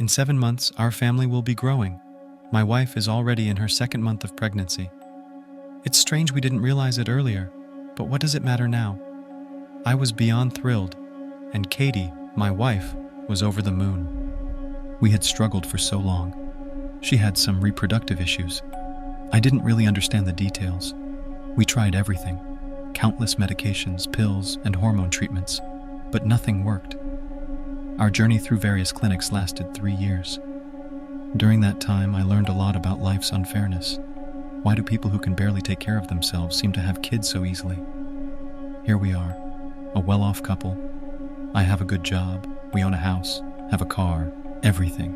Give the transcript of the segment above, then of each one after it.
In 7 months, our family will be growing. My wife is already in her 2nd month of pregnancy. It's strange we didn't realize it earlier, but what does it matter now? I was beyond thrilled, and Katie, my wife, was over the moon. We had struggled for so long. She had some reproductive issues. I didn't really understand the details. We tried everything, countless medications, pills, and hormone treatments, but nothing worked. Our journey through various clinics lasted 3 years. During that time, I learned a lot about life's unfairness. Why do people who can barely take care of themselves seem to have kids so easily? Here we are, a well-off couple. I have a good job, we own a house, have a car, everything,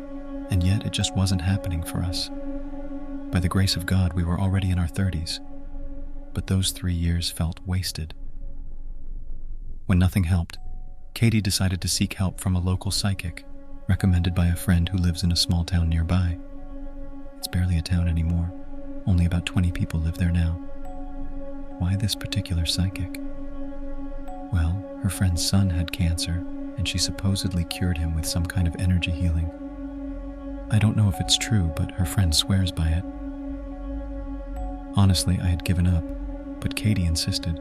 and yet it just wasn't happening for us. By the grace of God, we were already in our 30s, but those 3 years felt wasted. When nothing helped, Katie decided to seek help from a local psychic, recommended by a friend who lives in a small town nearby. It's barely a town anymore. Only about 20 people live there now. Why this particular psychic? Well, her friend's son had cancer, and she supposedly cured him with some kind of energy healing. I don't know if it's true, but her friend swears by it. Honestly, I had given up, but Katie insisted.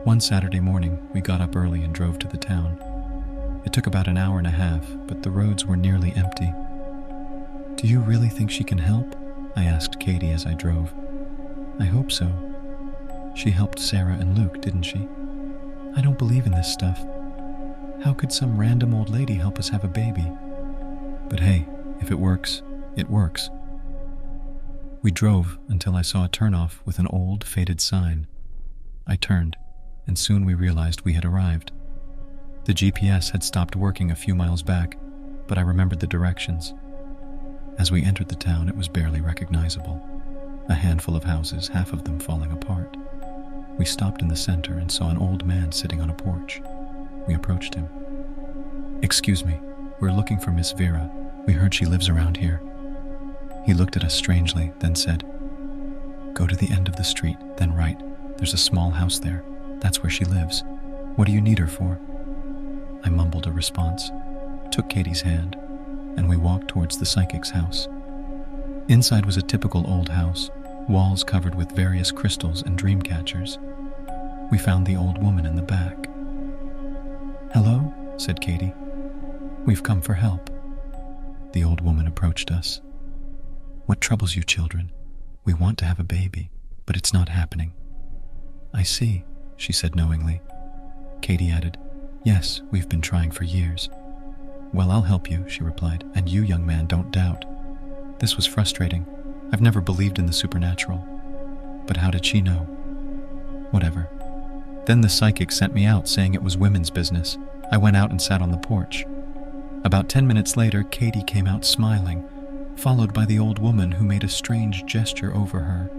One Saturday morning, we got up early and drove to the town. It took about an hour and a half, but the roads were nearly empty. "Do you really think she can help?" I asked Katie as I drove. "I hope so. She helped Sarah and Luke, didn't she? I don't believe in this stuff. How could some random old lady help us have a baby? But hey, if it works, it works." We drove until I saw a turnoff with an old, faded sign. I turned, and soon we realized we had arrived. The GPS had stopped working a few miles back, but I remembered the directions. As we entered the town, it was barely recognizable. A handful of houses, half of them falling apart. We stopped in the center and saw an old man sitting on a porch. We approached him. "Excuse me, we're looking for Miss Vera. We heard she lives around here." He looked at us strangely, then said, "Go to the end of the street, then right. There's a small house there. That's where she lives. What do you need her for?" I mumbled a response, took Katie's hand, and we walked towards the psychic's house. Inside was a typical old house, walls covered with various crystals and dream catchers. We found the old woman in the back. "Hello," said Katie. "We've come for help." The old woman approached us. "What troubles you, children? We want to have a baby, but it's not happening." "I see," she said knowingly. Katie added, "Yes, we've been trying for years." "Well, I'll help you," she replied, "and you, young man, don't doubt." This was frustrating. I've never believed in the supernatural. But how did she know? Whatever. Then the psychic sent me out saying it was women's business. I went out and sat on the porch. About 10 minutes later, Katie came out smiling, followed by the old woman who made a strange gesture over her.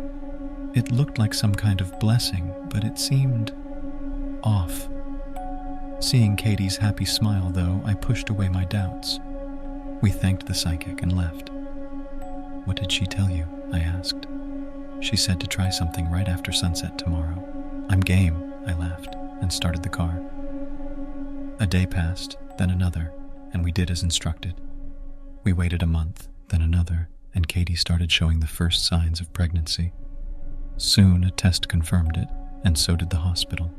It looked like some kind of blessing, but it seemed off. Seeing Katie's happy smile, though, I pushed away my doubts. We thanked the psychic and left. "What did she tell you?" I asked. "She said to try something right after sunset tomorrow." "I'm game," I laughed, and started the car. A day passed, then another, and we did as instructed. We waited a month, then another, and Katie started showing the first signs of pregnancy. Soon a test confirmed it, and so did the hospital.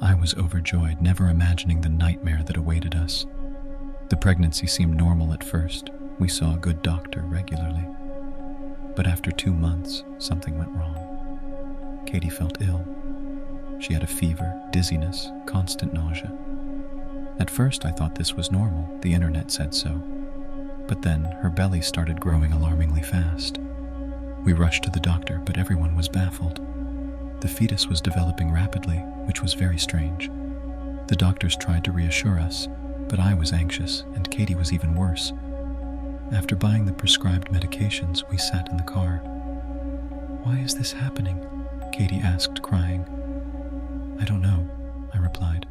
I was overjoyed, never imagining the nightmare that awaited us. The pregnancy seemed normal at first. We saw a good doctor regularly. But after 2 months, something went wrong. Katie felt ill. She had a fever, dizziness, constant nausea. At first I thought this was normal, the internet said so. But then her belly started growing alarmingly fast. We rushed to the doctor, but everyone was baffled. The fetus was developing rapidly, which was very strange. The doctors tried to reassure us, but I was anxious, and Katie was even worse. After buying the prescribed medications, we sat in the car. "Why is this happening?" Katie asked, crying. "I don't know," I replied,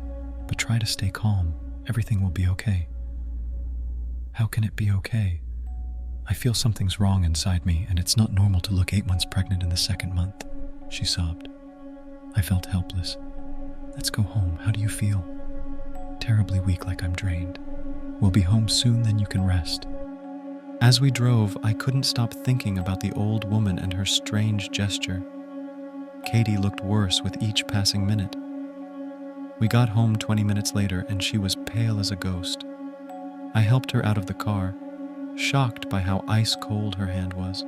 "but try to stay calm. Everything will be okay." "How can it be okay? I feel something's wrong inside me, and it's not normal to look 8 months pregnant in the 2nd month," she sobbed. I felt helpless. "Let's go home. How do you feel?" "Terribly weak, like I'm drained." We'll be home soon, then you can rest." As we drove, I couldn't stop thinking about the old woman and her strange gesture. Katie looked worse with each passing minute. We got home 20 minutes later and she was pale as a ghost. I helped her out of the car, shocked by how ice cold her hand was.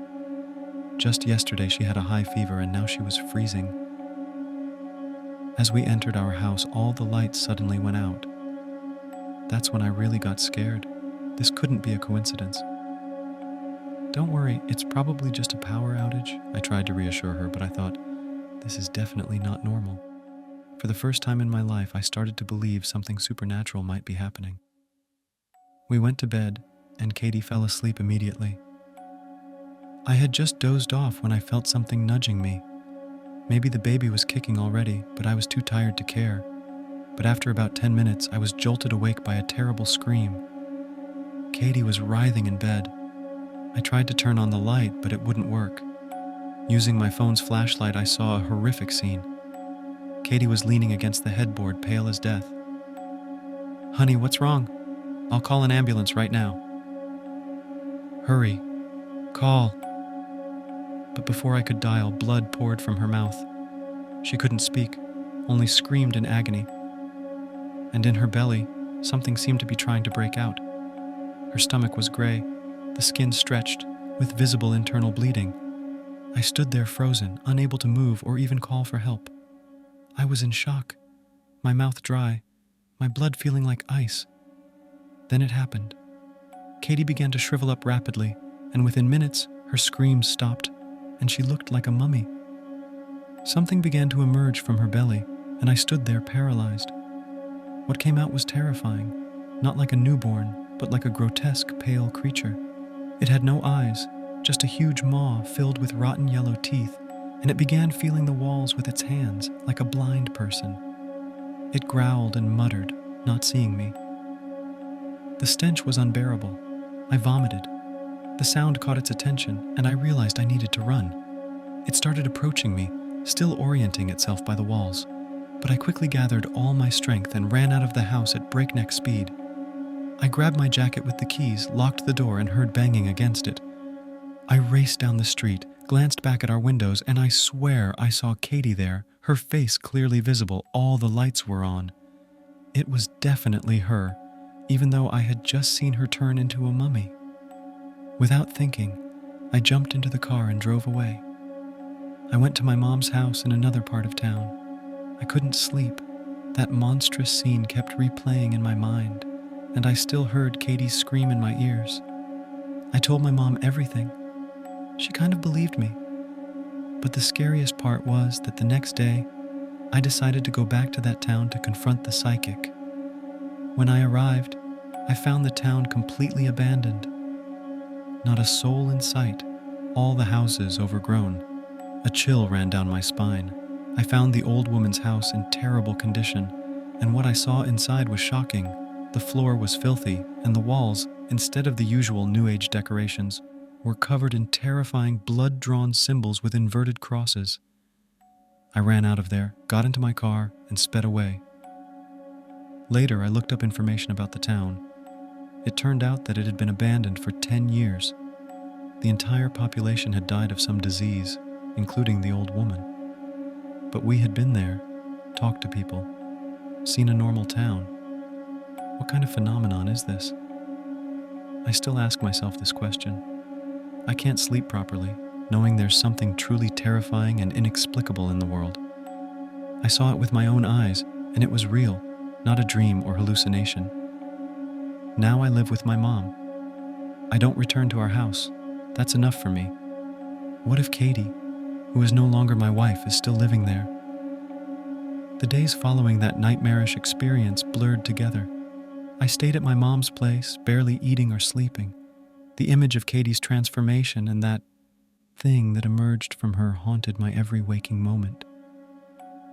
Just yesterday she had a high fever and now she was freezing. As we entered our house, all the lights suddenly went out. That's when I really got scared. This couldn't be a coincidence. "Don't worry, it's probably just a power outage," I tried to reassure her, but I thought, this is definitely not normal. For the first time in my life, I started to believe something supernatural might be happening. We went to bed, and Katie fell asleep immediately. I had just dozed off when I felt something nudging me. Maybe the baby was kicking already, but I was too tired to care. But after about 10 minutes, I was jolted awake by a terrible scream. Katie was writhing in bed. I tried to turn on the light, but it wouldn't work. Using my phone's flashlight, I saw a horrific scene. Katie was leaning against the headboard, pale as death. "Honey, what's wrong? I'll call an ambulance right now." "Hurry. Call." But before I could dial, blood poured from her mouth. She couldn't speak, only screamed in agony. And in her belly, something seemed to be trying to break out. Her stomach was gray, the skin stretched, with visible internal bleeding. I stood there frozen, unable to move or even call for help. I was in shock, my mouth dry, my blood feeling like ice. Then it happened. Katie began to shrivel up rapidly, and within minutes, her screams stopped, and she looked like a mummy. Something began to emerge from her belly, and I stood there paralyzed. What came out was terrifying, not like a newborn, but like a grotesque, pale creature. It had no eyes, just a huge maw filled with rotten yellow teeth, and it began feeling the walls with its hands, like a blind person. It growled and muttered, not seeing me. The stench was unbearable. I vomited. The sound caught its attention, and I realized I needed to run. It started approaching me, still orienting itself by the walls, but I quickly gathered all my strength and ran out of the house at breakneck speed. I grabbed my jacket with the keys, locked the door, and heard banging against it. I raced down the street, glanced back at our windows, and I swear I saw Katie there, her face clearly visible, all the lights were on. It was definitely her, even though I had just seen her turn into a mummy. Without thinking, I jumped into the car and drove away. I went to my mom's house in another part of town. I couldn't sleep. That monstrous scene kept replaying in my mind, and I still heard Katie's scream in my ears. I told my mom everything. She kind of believed me. But the scariest part was that the next day, I decided to go back to that town to confront the psychic. When I arrived, I found the town completely abandoned. Not a soul in sight, all the houses overgrown. A chill ran down my spine. I found the old woman's house in terrible condition, and what I saw inside was shocking. The floor was filthy, and the walls, instead of the usual New Age decorations, were covered in terrifying blood-drawn symbols with inverted crosses. I ran out of there, got into my car, and sped away. Later, I looked up information about the town. It turned out that it had been abandoned for 10 years. The entire population had died of some disease, including the old woman. But we had been there, talked to people, seen a normal town. What kind of phenomenon is this? I still ask myself this question. I can't sleep properly, knowing there's something truly terrifying and inexplicable in the world. I saw it with my own eyes, and it was real, not a dream or hallucination. Now I live with my mom. I don't return to our house. That's enough for me. What if Katie, who is no longer my wife, is still living there? The days following that nightmarish experience blurred together. I stayed at my mom's place, barely eating or sleeping. The image of Katie's transformation and that thing that emerged from her haunted my every waking moment.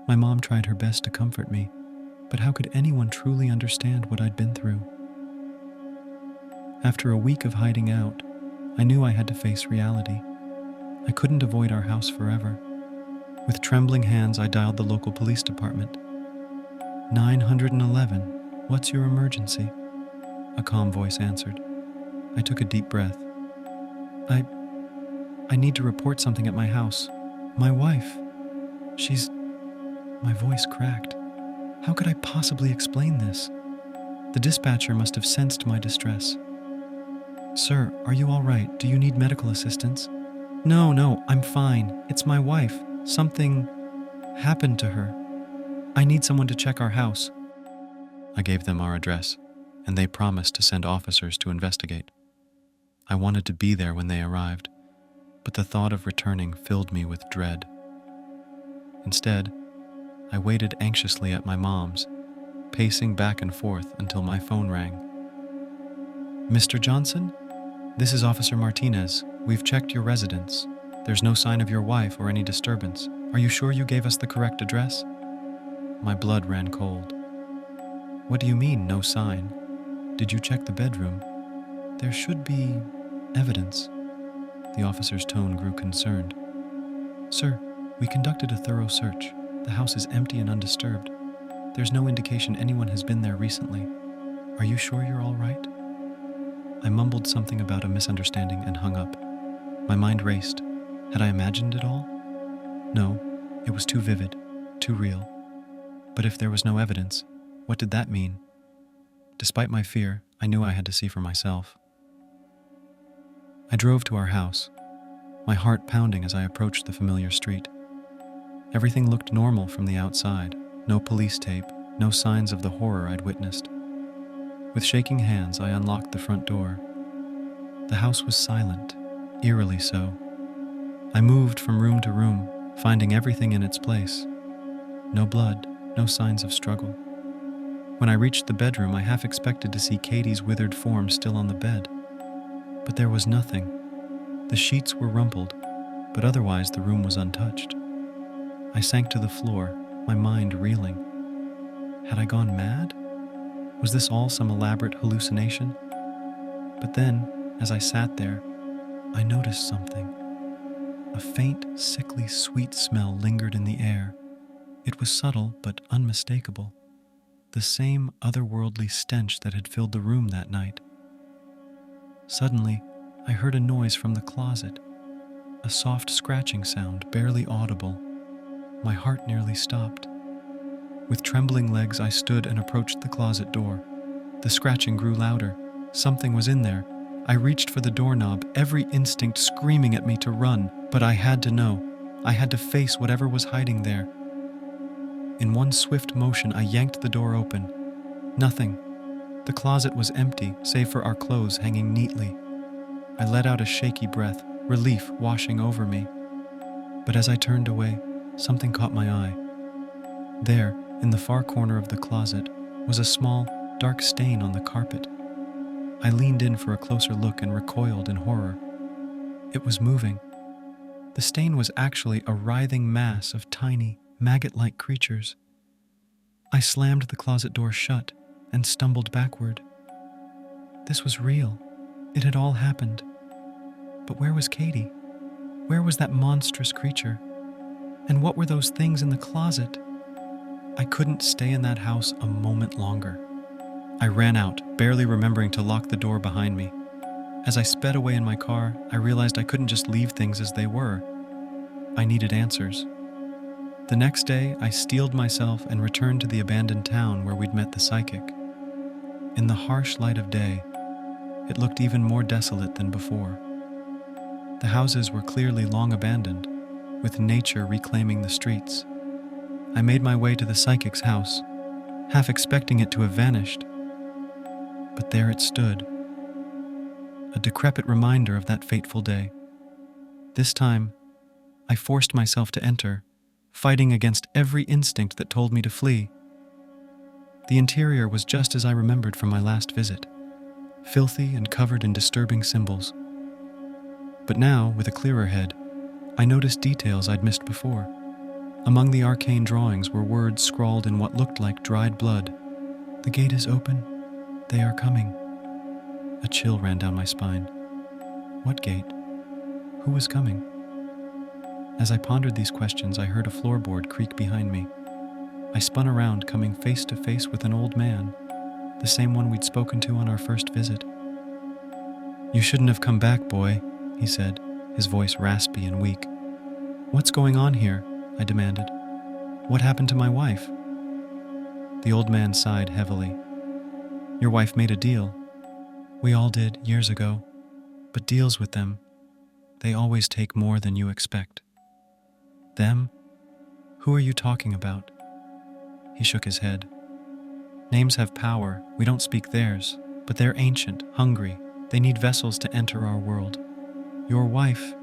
My mom tried her best to comfort me, but how could anyone truly understand what I'd been through? After a week of hiding out, I knew I had to face reality. I couldn't avoid our house forever. With trembling hands, I dialed the local police department. 911, what's your emergency? a calm voice answered. I took a deep breath. I need to report something at my house. My wife. She's... My voice cracked. How could I possibly explain this? The dispatcher must have sensed my distress. Sir, are you all right? Do you need medical assistance? No, I'm fine. It's my wife. Something happened to her. I need someone to check our house. I gave them our address, and they promised to send officers to investigate. I wanted to be there when they arrived, but the thought of returning filled me with dread. Instead, I waited anxiously at my mom's, pacing back and forth until my phone rang. Mr. Johnson? This is Officer Martinez. We've checked your residence. There's no sign of your wife or any disturbance. Are you sure you gave us the correct address? My blood ran cold. What do you mean, no sign? Did you check the bedroom? There should be evidence. The officer's tone grew concerned. Sir, we conducted a thorough search. The house is empty and undisturbed. There's no indication anyone has been there recently. Are you sure you're all right? I mumbled something about a misunderstanding and hung up. My mind raced. Had I imagined it all? No, it was too vivid, too real. But if there was no evidence, what did that mean? Despite my fear, I knew I had to see for myself. I drove to our house, my heart pounding as I approached the familiar street. Everything looked normal from the outside. No police tape, no signs of the horror I'd witnessed. With shaking hands, I unlocked the front door. The house was silent, eerily so. I moved from room to room, finding everything in its place. No blood, no signs of struggle. When I reached the bedroom, I half expected to see Katie's withered form still on the bed. But there was nothing. The sheets were rumpled, but otherwise the room was untouched. I sank to the floor, my mind reeling. Had I gone mad? Was this all some elaborate hallucination? But then, as I sat there, I noticed something. A faint, sickly, sweet smell lingered in the air. It was subtle but unmistakable. The same otherworldly stench that had filled the room that night. Suddenly, I heard a noise from the closet. A soft scratching sound, barely audible. My heart nearly stopped. With trembling legs, I stood and approached the closet door. The scratching grew louder. Something was in there. I reached for the doorknob, every instinct screaming at me to run, but I had to know. I had to face whatever was hiding there. In one swift motion, I yanked the door open. Nothing. The closet was empty, save for our clothes hanging neatly. I let out a shaky breath, relief washing over me. But as I turned away, something caught my eye. There, in the far corner of the closet, was a small, dark stain on the carpet. I leaned in for a closer look and recoiled in horror. It was moving. The stain was actually a writhing mass of tiny, maggot-like creatures. I slammed the closet door shut and stumbled backward. This was real. It had all happened. But where was Katie? Where was that monstrous creature? And what were those things in the closet? I couldn't stay in that house a moment longer. I ran out, barely remembering to lock the door behind me. As I sped away in my car, I realized I couldn't just leave things as they were. I needed answers. The next day, I steeled myself and returned to the abandoned town where we'd met the psychic. In the harsh light of day, it looked even more desolate than before. The houses were clearly long abandoned, with nature reclaiming the streets. I made my way to the psychic's house, half expecting it to have vanished. But there it stood, a decrepit reminder of that fateful day. This time, I forced myself to enter, fighting against every instinct that told me to flee. The interior was just as I remembered from my last visit, filthy and covered in disturbing symbols. But now, with a clearer head, I noticed details I'd missed before. Among the arcane drawings were words scrawled in what looked like dried blood. "The gate is open. They are coming." A chill ran down my spine. What gate? Who was coming? As I pondered these questions, I heard a floorboard creak behind me. I spun around, coming face to face with an old man. the same one we'd spoken to on our first visit. "You shouldn't have come back, boy," he said, his voice raspy and weak. "What's going on here?" I demanded. "What happened to my wife?" The old man sighed heavily. "Your wife made a deal. We all did years ago, but deals with them, they always take more than you expect." "Them? Who are you talking about?" He shook his head. "Names have power, we don't speak theirs, but they're ancient, hungry. They need vessels to enter our world. Your wife,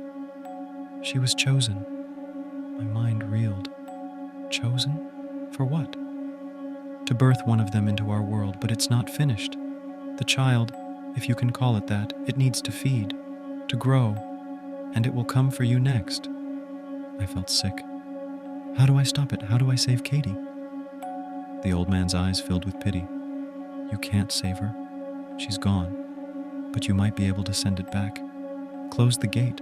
she was chosen." My mind reeled. Chosen? For what? To birth one of them into our world, but it's not finished. The child, if you can call it that, it needs to feed, to grow, and it will come for you next. I felt sick. How do I stop it? How do I save Katie? The old man's eyes filled with pity. You can't save her. She's gone. But you might be able to send it back. Close the gate.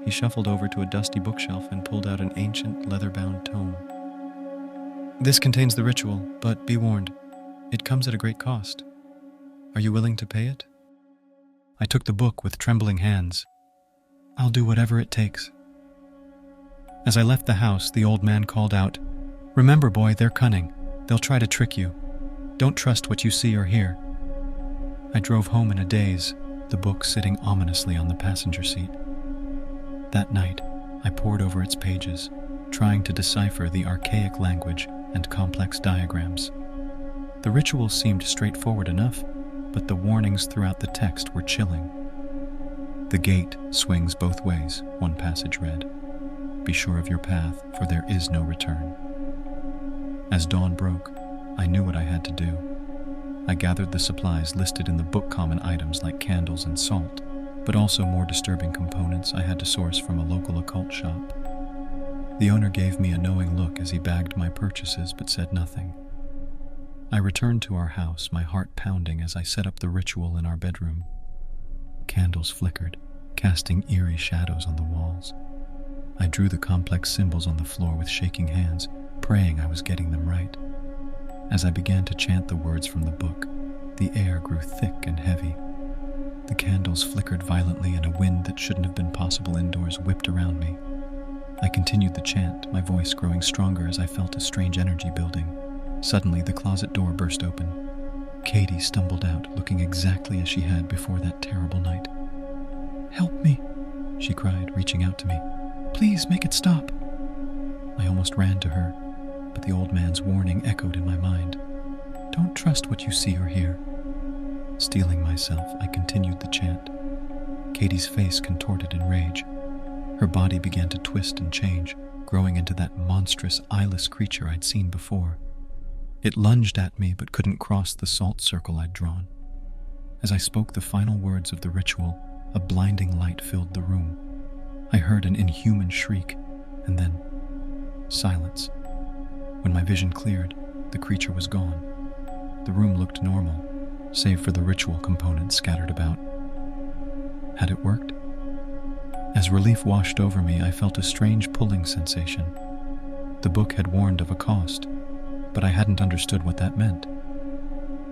He shuffled over to a dusty bookshelf and pulled out an ancient, leather-bound tome. "This contains the ritual, but be warned, it comes at a great cost. Are you willing to pay it?" I took the book with trembling hands. "I'll do whatever it takes." As I left the house, the old man called out, "Remember, boy, they're cunning. They'll try to trick you. Don't trust what you see or hear." I drove home in a daze, the book sitting ominously on the passenger seat. That night, I pored over its pages, trying to decipher the archaic language and complex diagrams. The ritual seemed straightforward enough, but the warnings throughout the text were chilling. "The gate swings both ways," one passage read. "Be sure of your path, for there is no return." As dawn broke, I knew what I had to do. I gathered the supplies listed in the book, common items like candles and salt, but also more disturbing components I had to source from a local occult shop. The owner gave me a knowing look as he bagged my purchases but said nothing. I returned to our house, my heart pounding as I set up the ritual in our bedroom. Candles flickered, casting eerie shadows on the walls. I drew the complex symbols on the floor with shaking hands, praying I was getting them right. As I began to chant the words from the book, the air grew thick and heavy. The candles flickered violently and a wind that shouldn't have been possible indoors whipped around me. I continued the chant, my voice growing stronger as I felt a strange energy building. Suddenly, the closet door burst open. Katie stumbled out, looking exactly as she had before that terrible night. "Help me," she cried, reaching out to me. "Please make it stop." I almost ran to her, but the old man's warning echoed in my mind. "Don't trust what you see or hear." Steeling myself, I continued the chant. Katie's face contorted in rage. Her body began to twist and change, growing into that monstrous, eyeless creature I'd seen before. It lunged at me but couldn't cross the salt circle I'd drawn. As I spoke the final words of the ritual, a blinding light filled the room. I heard an inhuman shriek, and then silence. When my vision cleared, the creature was gone. The room looked normal, save for the ritual components scattered about. Had it worked? As relief washed over me, I felt a strange pulling sensation. The book had warned of a cost, but I hadn't understood what that meant.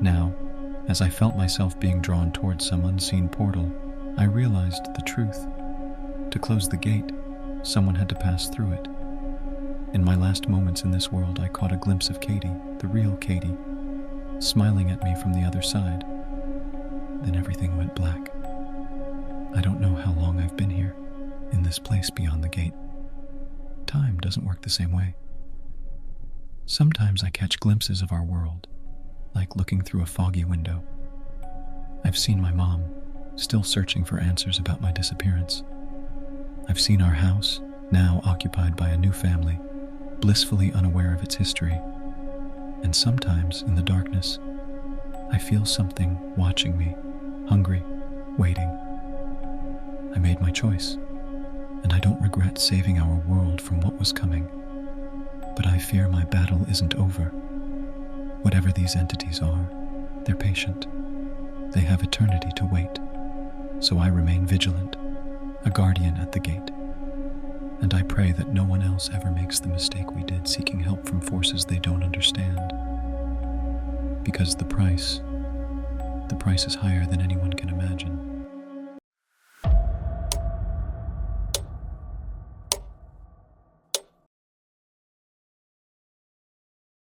Now, as I felt myself being drawn towards some unseen portal, I realized the truth. To close the gate, someone had to pass through it. In my last moments in this world, I caught a glimpse of Katie, the real Katie, smiling at me from the other side. Then everything went black. I don't know how long I've been here, in this place beyond the gate. Time doesn't work the same way. Sometimes I catch glimpses of our world, like looking through a foggy window. I've seen my mom, still searching for answers about my disappearance. I've seen our house, now occupied by a new family, blissfully unaware of its history. And sometimes, in the darkness, I feel something watching me, hungry, waiting. I made my choice, and I don't regret saving our world from what was coming. But I fear my battle isn't over. Whatever these entities are, they're patient. They have eternity to wait. So I remain vigilant, a guardian at the gate. And I pray that no one else ever makes the mistake we did, seeking help from forces they don't understand. because the price is higher than anyone can imagine.